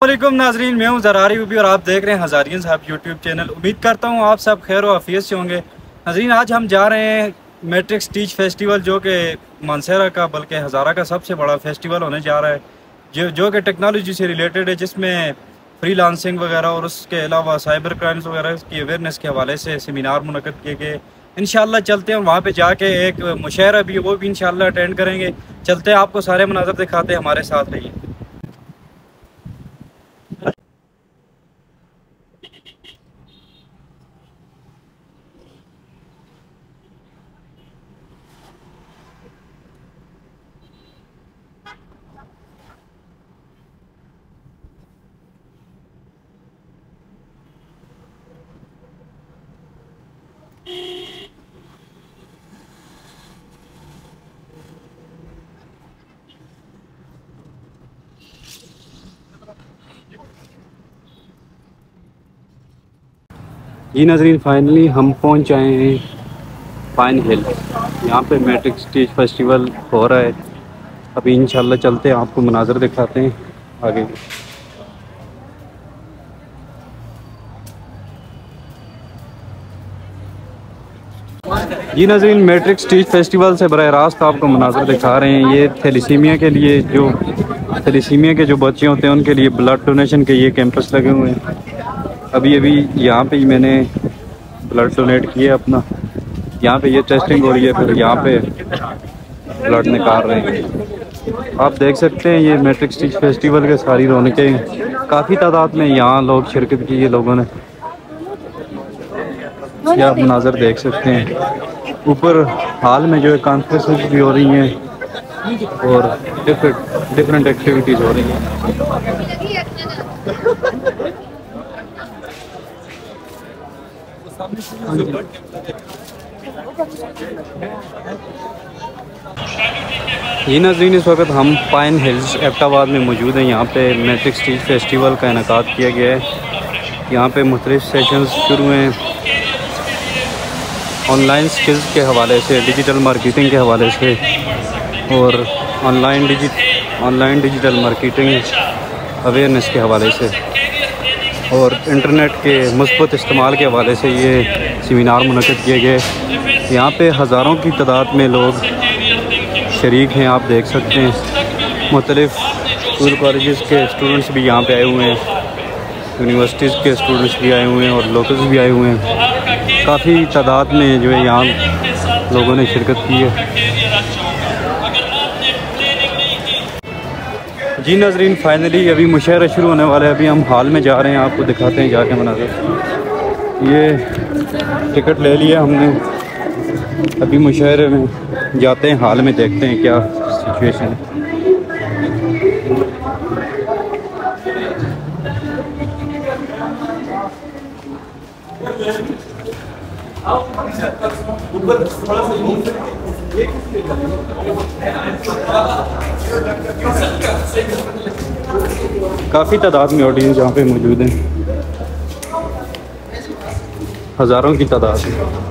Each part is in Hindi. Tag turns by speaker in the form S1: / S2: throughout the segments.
S1: अस्सलामुअलैकुम नाजरीन, मैं हूं ज़रारी उबी और आप देख रहे हैं हज़ारियन साहब यूट्यूब चैनल। उम्मीद करता हूं आप सब खैर और आफियत से होंगे। नाजरीन, आज हम जा रहे हैं मैट्रिक्स टीच फेस्टिवल, जो कि मानसरा का बल्कि हज़ारा का सबसे बड़ा फेस्टिवल होने जा रहा है, जो कि टेक्नोलॉजी से रिलेटेड है, जिसमें फ्री लांसिंग वगैरह और उसके अलावा साइबर क्राइम्स वगैरह की अवेयरनेस के हवाले से सेमिनार मुनक़द किए गए। इंशाल्लाह चलते हैं वहाँ पे जाके एक मुशायरा भी, वो भी इंशाल्लाह अटेंड करेंगे। चलते हैं, आपको सारे मनाज़र दिखाते हैं, हमारे साथ रहिए। जी नाज़रीन, फाइनली हम पहुंच आए हैं पाइन हिल। यहाँ पे मैट्रिक्स टीच फेस्टिवल हो रहा है। अभी इंशाल्लाह चलते हैं, आपको मनाज़र दिखाते हैं आगे। जी नाज़रीन, मैट्रिक्स टीच फेस्टिवल से बराह रास्त आपको मनाज़र दिखा रहे हैं। ये थैलीसीमिया के लिए, जो थैलीसीमिया के जो बच्चे होते हैं उनके लिए ब्लड डोनेशन के ये कैंपस लगे हुए हैं। अभी यहाँ पे ही मैंने ब्लड डोनेट किया अपना। यहाँ पे ये टेस्टिंग हो रही है, फिर यहाँ पे ब्लड निकाल रहे हैं। आप देख सकते हैं ये मैट्रिक्स टीच फेस्टिवल के सारी रौनकें, काफ़ी तादाद में यहाँ लोग शिरकत की है लोगों ने। ये आप मनाज़र देख सकते हैं। ऊपर हाल में जो है कॉन्फ्रेंसेस भी हो रही हैं और डिफरेंट एक्टिविटीज़ हो रही हैं। ये नाज़रीन, इस वक्त हम पाइन हिल्स एबटाबाद में मौजूद हैं। यहाँ पे मैट्रिक्स टीच फेस्टिवल का इनेकाद किया गया है। यहाँ पे मुख्तलिफ सेशंस शुरू हैं, ऑनलाइन स्किल्स के हवाले से, डिजिटल मार्केटिंग के हवाले से और ऑनलाइन डिजिटल मार्केटिंग अवेयरनेस के हवाले से और इंटरनेट के मुस्बत इस्तेमाल के हवाले से ये सेमिनार मुनक़द किए गए। यहाँ पे हज़ारों की तादाद में लोग शरीक हैं, आप देख सकते हैं। मुख्तलिफ स्कूल कॉलेजेस के स्टूडेंट्स भी यहाँ पे आए हुए हैं, यूनिवर्सिटीज़ के स्टूडेंट्स भी आए हुए हैं और लोकल्स भी आए हुए हैं। काफ़ी तादाद में जो है यहाँ लोगों ने शिरकत की है। जी नाज़रीन, फाइनली अभी मुशायरा शुरू होने वाला है। अभी हम हाल में जा रहे हैं, आपको दिखाते हैं जाके मनाज़र। ये टिकट ले लिया हमने, अभी मुशायरे में जाते हैं, हाल में देखते हैं क्या सिचुएशन है। काफ़ी तादाद में ऑडियंस यहाँ पे मौजूद हैं, हज़ारों की तादाद में।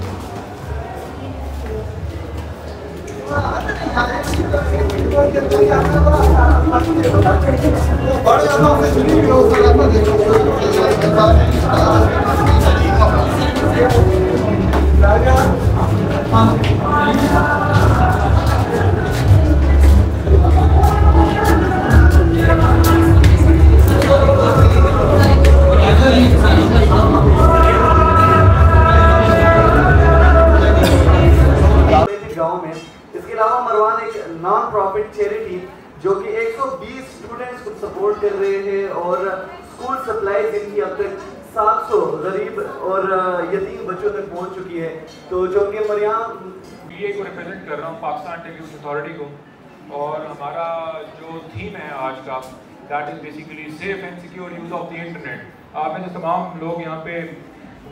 S2: इसके अलावा मरवान एक नॉन प्रॉफिट चैरिटी जो कि 120 स्टूडेंट्स को सपोर्ट कर रहे हैं और स्कूल सप्लाईज इनकी अब तक 700 गरीब और यतीम बच्चों तक पहुंच चुकी है। तो जो कि मरियाम
S3: बीए को रिप्रेजेंट कर रहा हूँ, पाकिस्तान टेक यूथ अथॉरिटी को, और हमारा जो थीम है आज का, that is basically safe and secure use of the internet. आप में से तमाम लोग यहाँ पे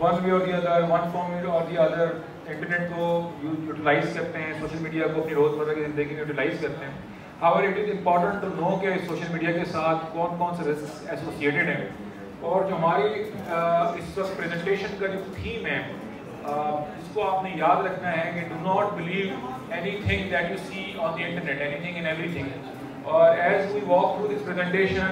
S3: वन वे और दी अदर, वन फॉर्म और दी अदर इंटरनेट को यूटिलाइज करते हैं, सोशल मीडिया को अपनी रोज़मर्रा की ज़िंदगी में यूटिलाइज करते हैं। However it is important to know कि सोशल मीडिया के साथ कौन कौन से रिस्क एसोसिएटेड हैं। और जो हमारी इस वक्त प्रेजेंटेशन का जो थीम है, इसको आपने याद रखना है कि do not believe anything that you see on the internet, anything and everything. और as we walk through this presentation,